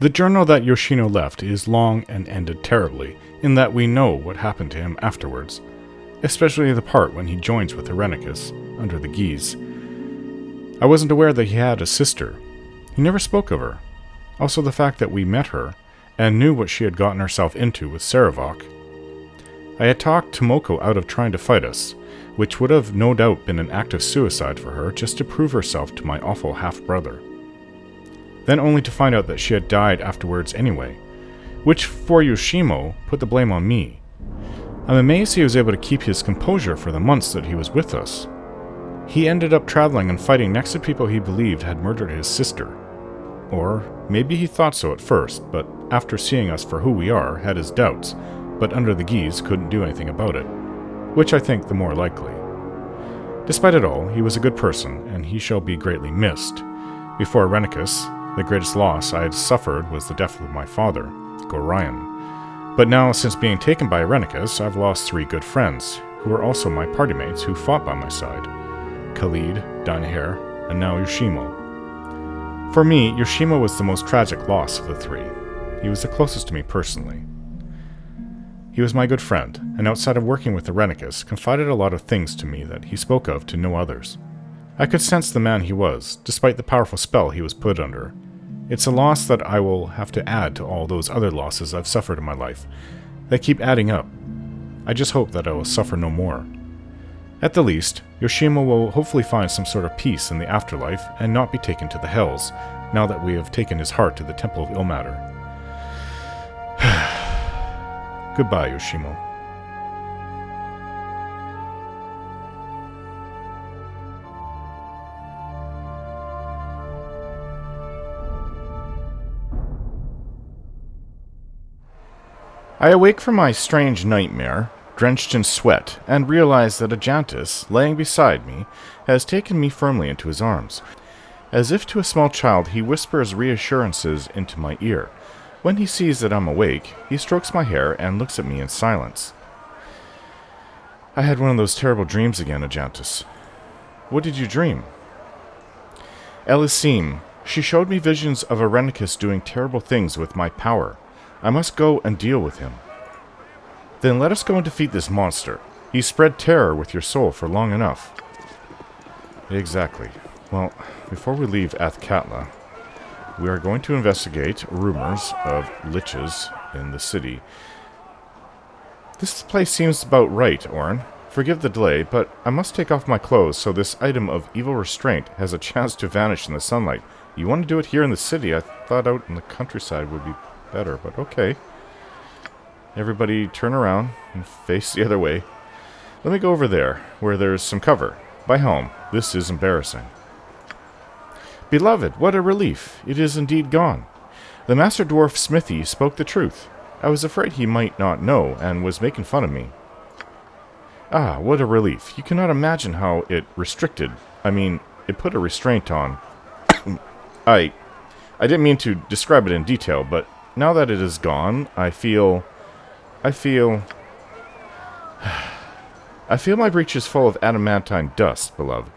The journal that Yoshino left is long and ended terribly, in that we know what happened to him afterwards, especially the part when he joins with Irenicus under the Guise. I wasn't aware that he had a sister. He never spoke of her. Also the fact that we met her, and knew what she had gotten herself into with Saravok. I had talked Tomoko out of trying to fight us, which would have no doubt been an act of suicide for her just to prove herself to my awful half-brother. Then only to find out that she had died afterwards anyway, which for Yoshimo put the blame on me. I'm amazed he was able to keep his composure for the months that he was with us. He ended up traveling and fighting next to people he believed had murdered his sister. Or maybe he thought so at first, but after seeing us for who we are, had his doubts, but under the Guise couldn't do anything about it, which I think the more likely. Despite it all, he was a good person, and he shall be greatly missed. Before Irenicus, the greatest loss I had suffered was the death of my father, Gorion. But now, since being taken by Irenicus, I've lost 3 good friends, who were also my party mates who fought by my side. Khalid, Danhair, and now Yoshimo. For me, Yoshimo was the most tragic loss of the 3. He was the closest to me personally. He was my good friend, and outside of working with Irenicus, confided a lot of things to me that he spoke of to no others. I could sense the man he was, despite the powerful spell he was put under. It's a loss that I will have to add to all those other losses I've suffered in my life. They keep adding up. I just hope that I will suffer no more. At the least, Yoshimo will hopefully find some sort of peace in the afterlife and not be taken to the hells, now that we have taken his heart to the Temple of Ilmater. Goodbye, Yoshimo. I awake from my strange nightmare, drenched in sweat, and realize that Ajantis, laying beside me, has taken me firmly into his arms. As if to a small child, he whispers reassurances into my ear. When he sees that I'm awake, he strokes my hair and looks at me in silence. I had one of those terrible dreams again, Ajantis. What did you dream? Elisime. She showed me visions of Irenicus doing terrible things with my power. I must go and deal with him. Then let us go and defeat this monster. He spread terror with your soul for long enough. Exactly. Well, before we leave Athkatla, we are going to investigate rumors of liches in the city. This place seems about right, Orin. Forgive the delay, but I must take off my clothes so this item of evil restraint has a chance to vanish in the sunlight. You want to do it here in the city? I thought out in the countryside would be better, but okay. Everybody turn around and face the other way. Let me go over there, where there's some cover. By home. This is embarrassing. Beloved, what a relief. It is indeed gone. The Master Dwarf Smithy spoke the truth. I was afraid he might not know, and was making fun of me. Ah, what a relief. You cannot imagine how it it put a restraint on. I didn't mean to describe it in detail, but now that it is gone, I feel my breeches full of adamantine dust, beloved.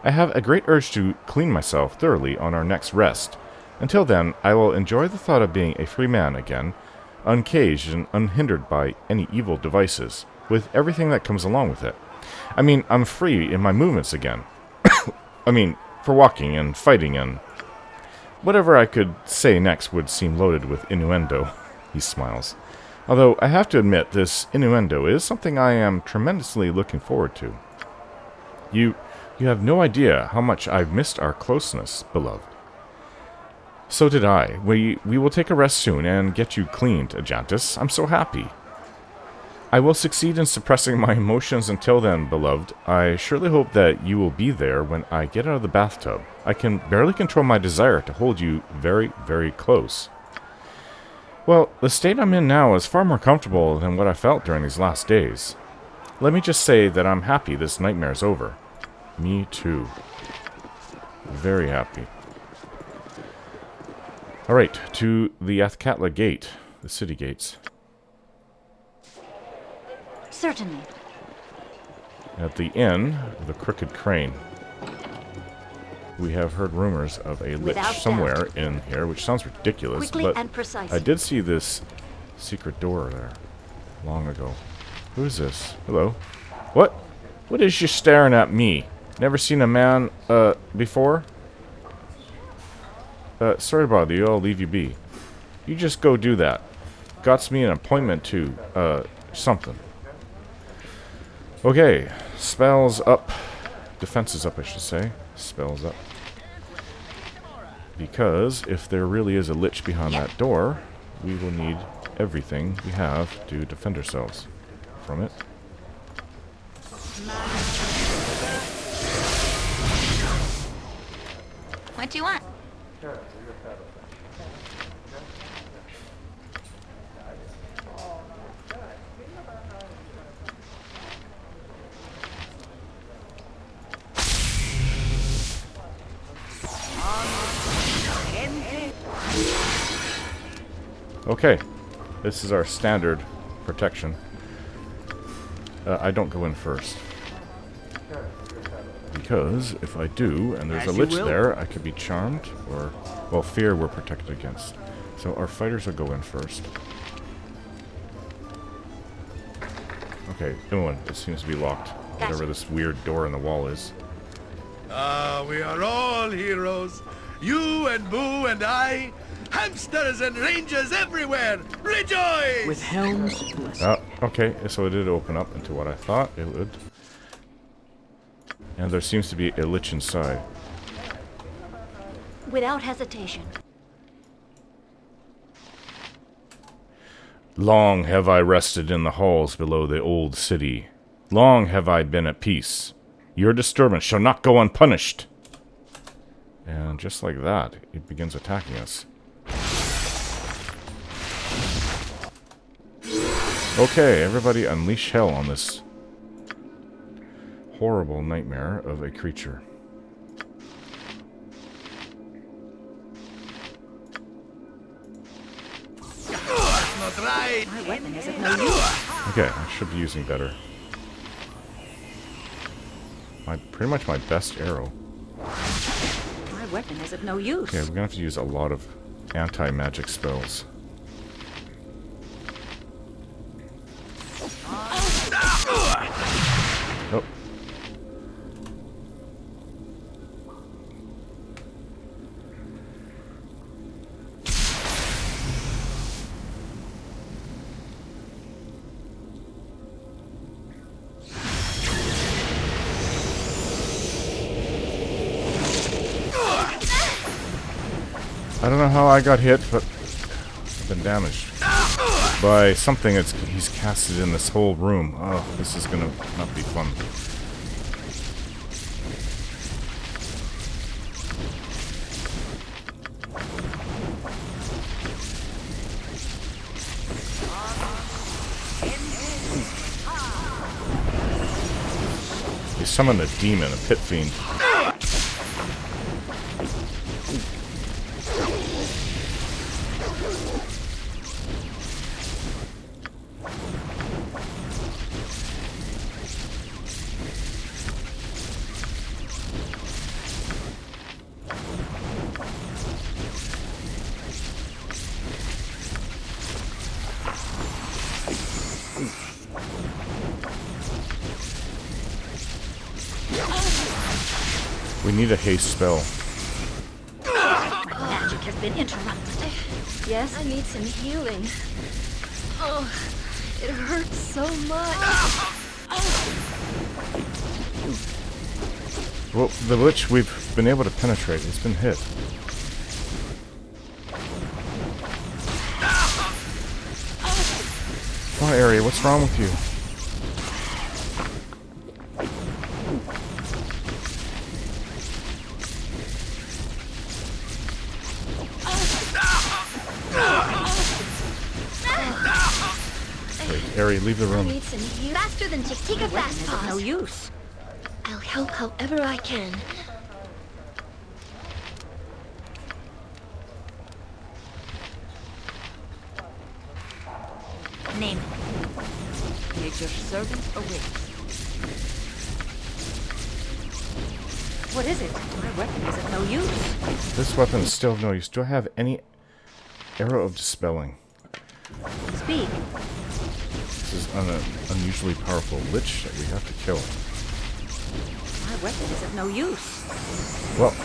I have a great urge to clean myself thoroughly on our next rest. Until then, I will enjoy the thought of being a free man again, uncaged and unhindered by any evil devices, with everything that comes along with it. I'm free in my movements again. For walking and fighting and... Whatever I could say next would seem loaded with innuendo. He smiles. Although, I have to admit, this innuendo is something I am tremendously looking forward to. You have no idea how much I've missed our closeness, beloved. So did I. We will take a rest soon and get you cleaned, Ajantis. I'm so happy. I will succeed in suppressing my emotions until then, beloved. I surely hope that you will be there when I get out of the bathtub. I can barely control my desire to hold you very, very close. Well, the state I'm in now is far more comfortable than what I felt during these last days. Let me just say that I'm happy this nightmare is over. Me too. Very happy. Alright, to the Athkatla gate. The city gates. Certainly. At the inn, the Crooked Crane. We have heard rumors of a lich Without somewhere doubt. in here, which sounds ridiculous, Quickly but and precisely. I did see this secret door there long ago. Who is this? Hello? What? What is you staring at me? Never seen a man, before? Sorry to bother you, I'll leave you be. You just go do that. Got me an appointment to, something. Okay, spells up. Defenses up, I should say. Spells up. Because if there really is a lich behind that door, we will need everything we have to defend ourselves from it. What do you want? Okay, this is our standard protection. I don't go in first. Because if I do, and there's a lich there, I could be charmed, or, well, fear we're protected against. So our fighters will go in first. Okay, Inwin, it seems to be locked. Whatever this weird door in the wall is. We are all heroes. You and Boo and I. Hamsters and rangers everywhere. Rejoice! With helms blessed. Okay, so it did open up into what I thought it would. And there seems to be a lich inside. Without hesitation. Long have I rested in the halls below the old city. Long have I been at peace. Your disturbance shall not go unpunished. And just like that, it begins attacking us. Okay, everybody unleash hell on this horrible nightmare of a creature. Not right. My weapon is of no use. Okay, I should be using better. Pretty much my best arrow. My weapon is of no use. Okay, we're gonna have to use a lot of anti-magic spells. Oh. I don't know how I got hit, but I've been damaged by something he's casted in this whole room. Oh, this is gonna not be fun. He summoned a demon, a pit fiend. We need a haste spell. My magic has been interrupted. Yes, I need some healing. Oh, it hurts so much. Well, the lich we've been able to penetrate. It's been hit. Come on, Ari, what's wrong with you? Wait, Ari, leave the I room. need some heal. Faster than take a fast Is of no pause. use. I'll help however I can. Name it. Nature's servant awaits. What is it? My weapon is of no use. This weapon is still of no use. Do I have any arrow of dispelling? Speak. This is an unusually powerful lich that we have to kill. My weapon is of no use. Well,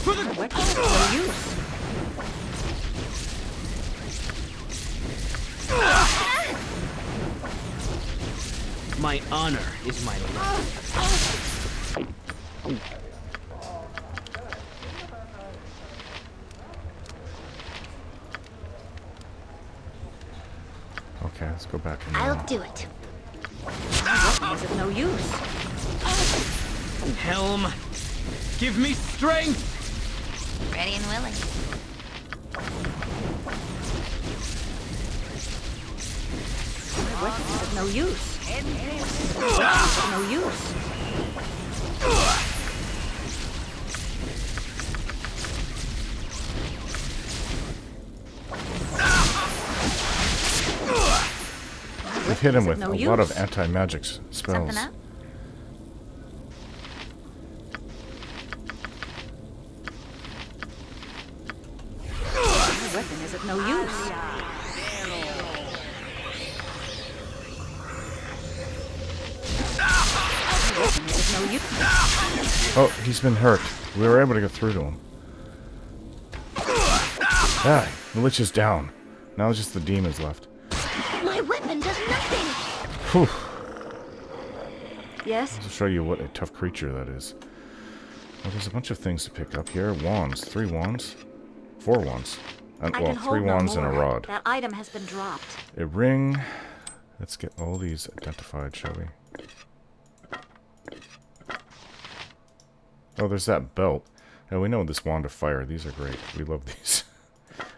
My weapon is of no use. My honor is my life. okay, let's go back and I'll do it. My weapon is of no use. Helm, give me strength! Ready and willing. My weapon is of no use. My weapon is of no use. we've hit him with no a lot of use. anti-magic spells. Something up? My weapon is of no use. My weapon is of no use. Oh, he's been hurt. We were able to get through to him. Ah, the lich is down. Now it's just the demons left. My weapon does nothing. Whew. Yes? To show you what a tough creature that is. Well, there's a bunch of things to pick up here. Wands. 3 wands. 4 wands. And, I well, can 3 hold no wands and a more. rod. That item has been dropped. A ring. Let's get all these identified, shall we? Oh, there's that belt. And we know this wand of fire. These are great. We love these.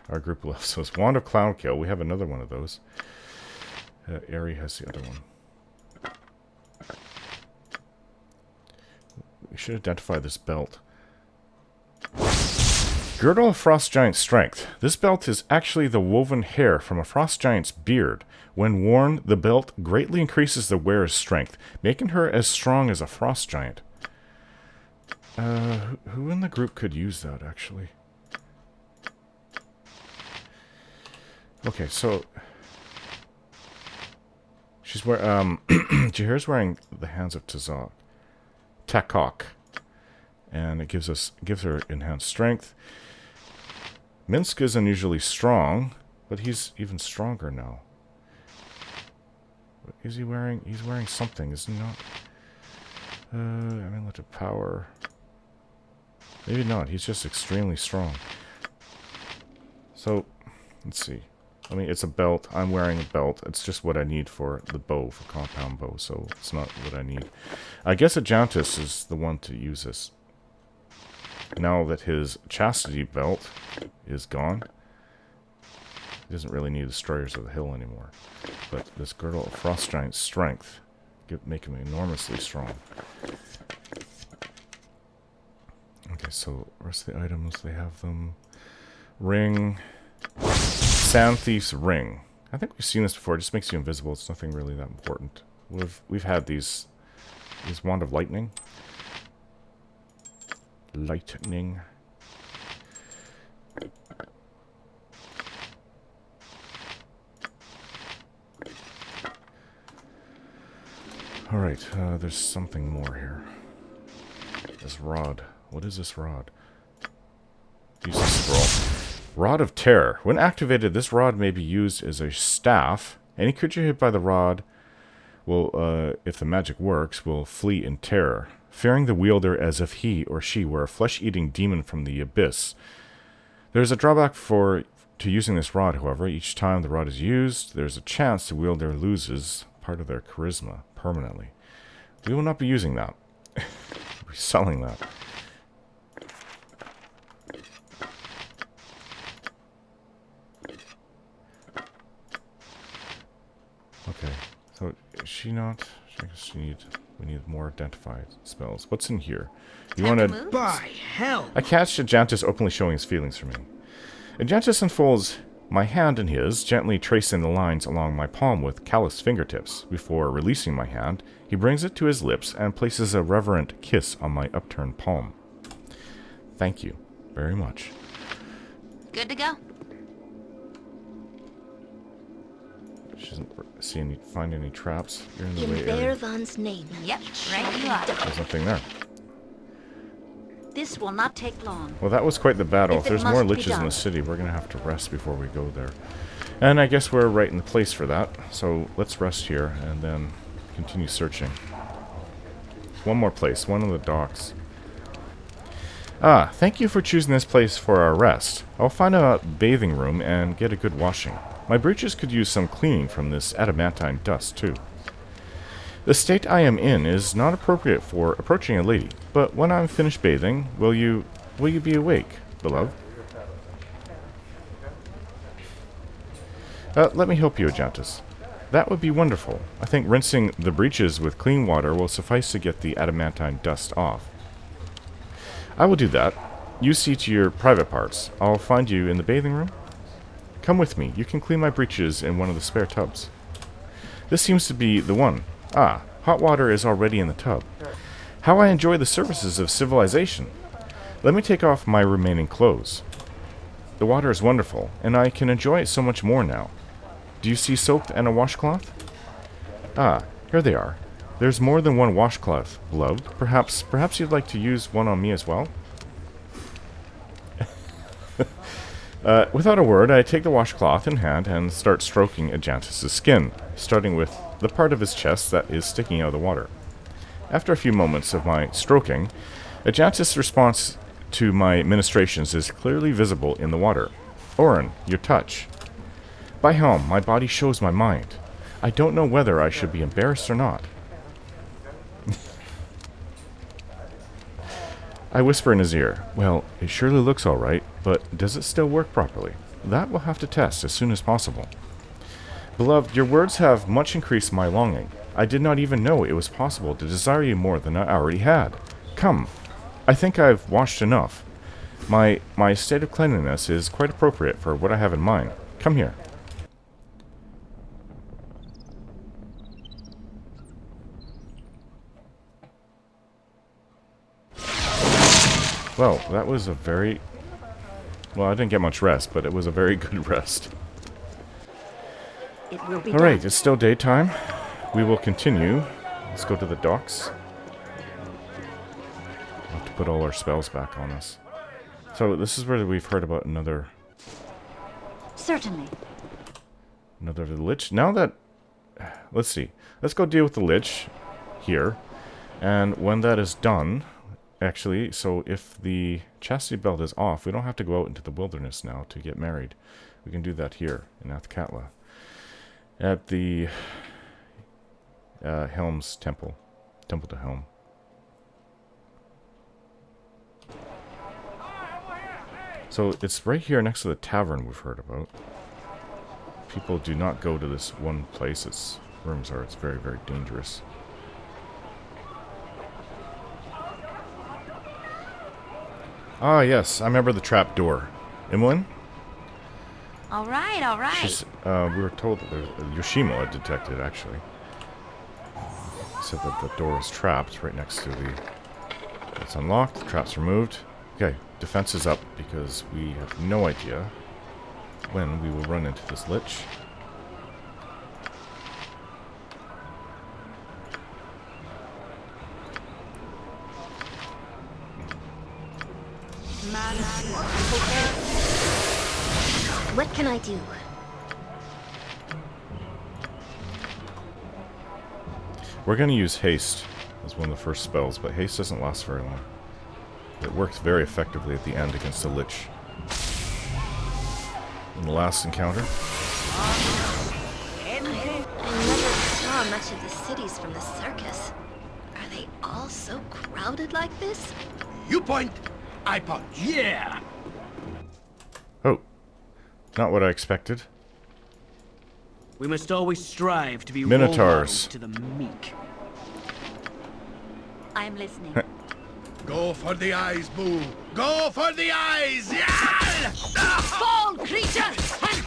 Our group loves those. Wand of clown kill. We have another one of those. Aerie has the other one. We should identify this belt. Girdle of Frost Giant Strength. This belt is actually the woven hair from a Frost Giant's beard. When worn, the belt greatly increases the wearer's strength, making her as strong as a Frost Giant. Who in the group could use that, actually? Okay, so... she's wearing... Jahir's wearing the Hands of Takok. And it gives her enhanced strength. Minsk is unusually strong, but he's even stronger now. What is he wearing? He's wearing something, is he not? Amulet of Power. Maybe not. He's just extremely strong. So, let's see. I mean, it's a belt. I'm wearing a belt. It's just what I need for the bow, for compound bow, so it's not what I need. I guess Ajantis is the one to use this. Now that his chastity belt is gone, he doesn't really need Destroyers of the Hill anymore. But this Girdle of Frost Giant Strength make him enormously strong. Okay, so the rest of the items, they have them. Ring. Sand Thief's Ring. I think we've seen this before. It just makes you invisible. It's nothing really that important. We've had these Wand of Lightning. Lightning. Alright, there's something more here. This rod. What is this rod? Use the scroll. Rod of Terror. When activated, this rod may be used as a staff. Any creature hit by the rod will, if the magic works, will flee in terror, fearing the wielder as if he or she were a flesh-eating demon from the abyss. There's a drawback to using this rod, however. Each time the rod is used, there's a chance the wielder loses part of their charisma permanently. We will not be using that. We'll be selling that. Okay, so is she not? I guess we need more identified spells. What's in here? You want By hell! I catch Ajantis openly showing his feelings for me. Ajantis unfolds my hand in his, gently tracing the lines along my palm with calloused fingertips. Before releasing my hand, he brings it to his lips and places a reverent kiss on my upturned palm. Thank you very much. Good to go. She doesn't find any traps. You're in the In way area. Bearvan's name. Yep, right you are. There's nothing there. This will not take long. Well, that was quite the battle. If If it there's more must be liches in done. the city, we're going to have to rest before we go there. And I guess we're right in the place for that. So let's rest here and then continue searching. One more place, one of the docks. Ah, thank you for choosing this place for our rest. I'll find a bathing room and get a good washing. My breeches could use some cleaning from this adamantine dust, too. The state I am in is not appropriate for approaching a lady, but when I'm finished bathing, will you be awake, beloved? Let me help you, Ajantis. That would be wonderful. I think rinsing the breeches with clean water will suffice to get the adamantine dust off. I will do that. You see to your private parts. I'll find you in the bathing room. Come with me. You can clean my breeches in one of the spare tubs. This seems to be the one. Ah, hot water is already in the tub. How I enjoy the services of civilization. Let me take off my remaining clothes. The water is wonderful, and I can enjoy it so much more now. Do you see soap and a washcloth? Ah, here they are. There's more than one washcloth, beloved. Perhaps you'd like to use one on me as well? Without a word, I take the washcloth in hand and start stroking Ajantis' skin, starting with the part of his chest that is sticking out of the water. After a few moments of my stroking, Ajantis' response to my ministrations is clearly visible in the water. Orin, your touch. By helm, my body shows my mind. I don't know whether I should be embarrassed or not. I whisper in his ear, well, it surely looks all right, but does it still work properly? That we'll have to test as soon as possible. Beloved, your words have much increased my longing. I did not even know it was possible to desire you more than I already had. Come, I think I've washed enough. My state of cleanliness is quite appropriate for what I have in mind. Come here. Well, that was a very... Well, I didn't get much rest, but it was a very good rest. It will be Alright, done. it's still daytime. We will continue. Let's go to the docks. We'll have to put all our spells back on us. So, this is where we've heard about another Certainly. lich. Now that... Let's see. Let's go deal with the lich here. And when that is done... Actually, so if the chastity belt is off, we don't have to go out into the wilderness now to get married. We can do that here in Athkatla. At the Helm's Temple. Temple to Helm. So it's right here next to the tavern we've heard about. People do not go to this one place. Its rooms are. It's very, very dangerous. Ah, yes. I remember the trap door. Imoen? All right, all right. She's, we were told that Yoshimo had detected, actually. Said that the door is trapped right next to the... It's unlocked. The trap's removed. Okay, defense is up because we have no idea when we will run into this lich. What can I do? We're going to use haste as one of the first spells, but haste doesn't last very long. It works very effectively at the end against the lich. In the last encounter. I never saw much of the cities from the circus. Are they all so crowded like this? You point, I punch. Yeah! Oh. Not what I expected. We must always strive to be Minotaurs. role models to the meek. I'm listening. Go for the eyes, Boo. Go for the eyes! Yeah! Fall, creature, and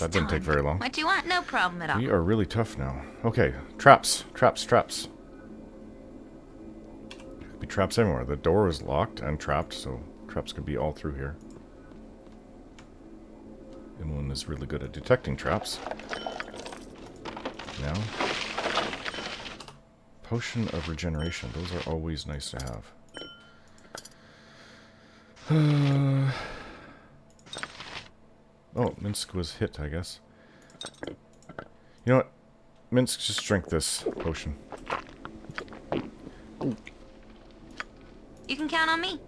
That didn't take very long. What you want? No problem at all. We are really tough now. Okay, traps. Traps, traps. Could be traps everywhere. The door is locked and trapped, so traps could be all through here. Emlyn is really good at detecting traps. Now, potion of regeneration. Those are always nice to have. Oh, Minsk was hit, I guess. You know what? Minsk, just drink this potion. You can count on me.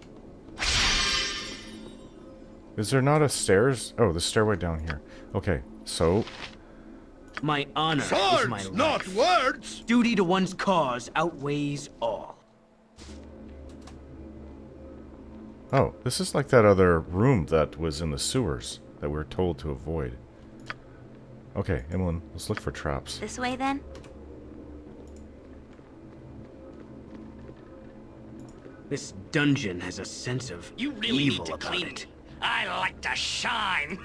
Is there not a stairs? Oh, the stairway down here. Okay, so... My honor is my Swords, life. not words! Duty to one's cause outweighs all. Oh, this is like that other room that was in the sewers that we were told to avoid. Okay, Emlyn, let's look for traps. This way, then? This dungeon has a sense of evil about it. I like to shine.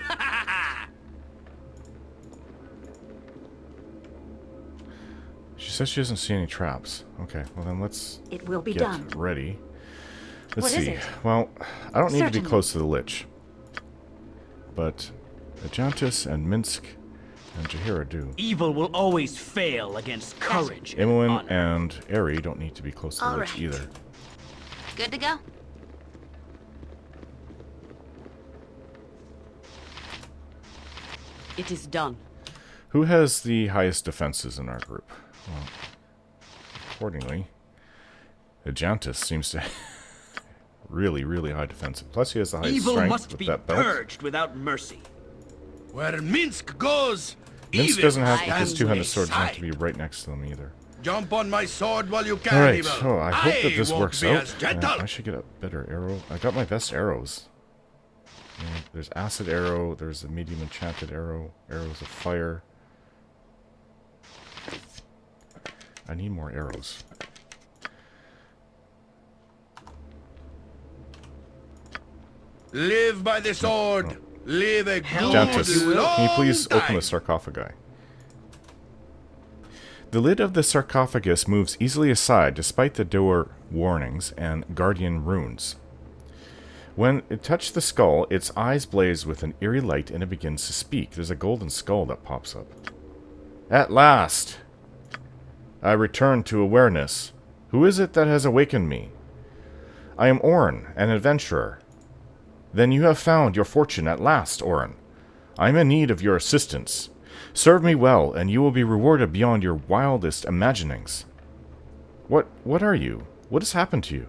She says she doesn't see any traps. Okay, well then let's It will be get done. ready. Let's What is see. it? Well, I don't need to be Certainly. close to the Lich. But Ajantis and Minsk and Jahira do. Evil will always fail against courage and Emlyn honor. and Eri don't need to be close to the All Lich right. either. Good to go? It is done. Who has the highest defenses in our group? Well, accordingly, Ajantis seems to really, really high defense. Plus, he has the highest Evil strength must with be that belt. purged without mercy. Where Minsk goes, Minsk evil doesn't have, with his stands two-handed sword, doesn't have to aside. be right next to them either. Jump on my sword while you can, Alright, evil. oh, I hope that this won't works be out. as gentle. I should get a better arrow. I got my best arrows. Yeah, there's acid arrow, there's a medium enchanted arrow, arrows of fire. I need more arrows. Live by the sword. Live a good Jantis, long can you please open time. the sarcophagi? The lid of the sarcophagus moves easily aside despite the door warnings and guardian runes. When it touched the skull, its eyes blaze with an eerie light and it begins to speak. There's a golden skull that pops up. At last! I return to awareness. Who is it that has awakened me? I am Orin, an adventurer. Then you have found your fortune at last, Orin. I am in need of your assistance. Serve me well, and you will be rewarded beyond your wildest imaginings. What are you? What has happened to you?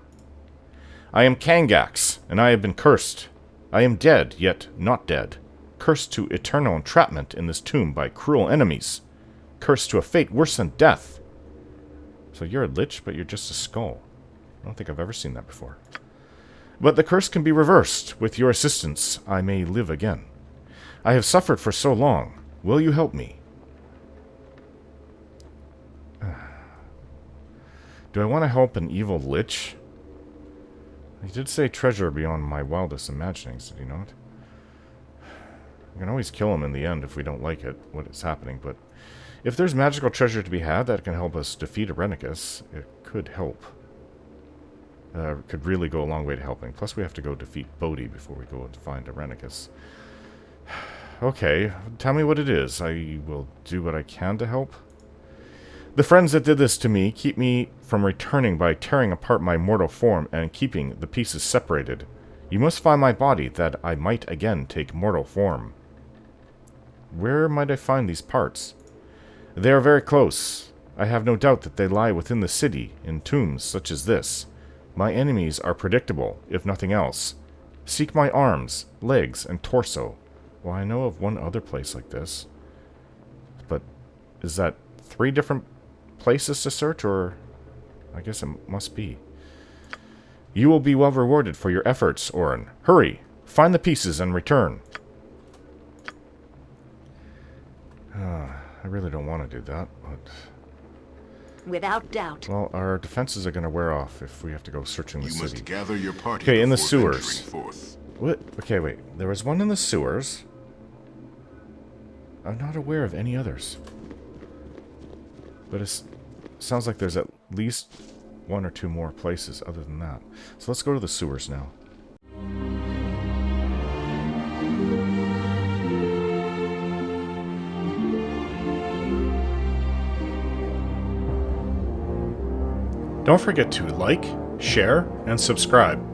I am Kangaxx, and I have been cursed. I am dead, yet not dead. Cursed to eternal entrapment in this tomb by cruel enemies. Cursed to a fate worse than death. So you're a lich, but you're just a skull. I don't think I've ever seen that before. But the curse can be reversed. With your assistance, I may live again. I have suffered for so long. Will you help me? Do I want to help an evil lich? He did say treasure beyond my wildest imaginings, did he not? We can always kill him in the end if we don't like it, what is happening, but if there's magical treasure to be had that can help us defeat Irenicus, it could help. Could really go a long way to helping. Plus we have to go defeat Bodhi before we go and find Irenicus. Okay, tell me what it is. I will do what I can to help. The friends that did this to me keep me from returning by tearing apart my mortal form and keeping the pieces separated. You must find my body that I might again take mortal form. Where might I find these parts? They are very close. I have no doubt that they lie within the city, in tombs such as this. My enemies are predictable, if nothing else. Seek my arms, legs, and torso. Well, I know of one other place like this. But is that 3 different places to search, or I guess it must be. You will be well rewarded for your efforts, Orin. Hurry! Find the pieces and return. I really don't want to do that, but... Without doubt. Well, our defenses are going to wear off if we have to go searching the You city. must gather your party Okay, in the before venturing sewers. forth. What? Okay, wait. There was one in the sewers. I'm not aware of any others. But it sounds like there's at least one or two more places other than that. So let's go to the sewers now. Don't forget to like, share, and subscribe.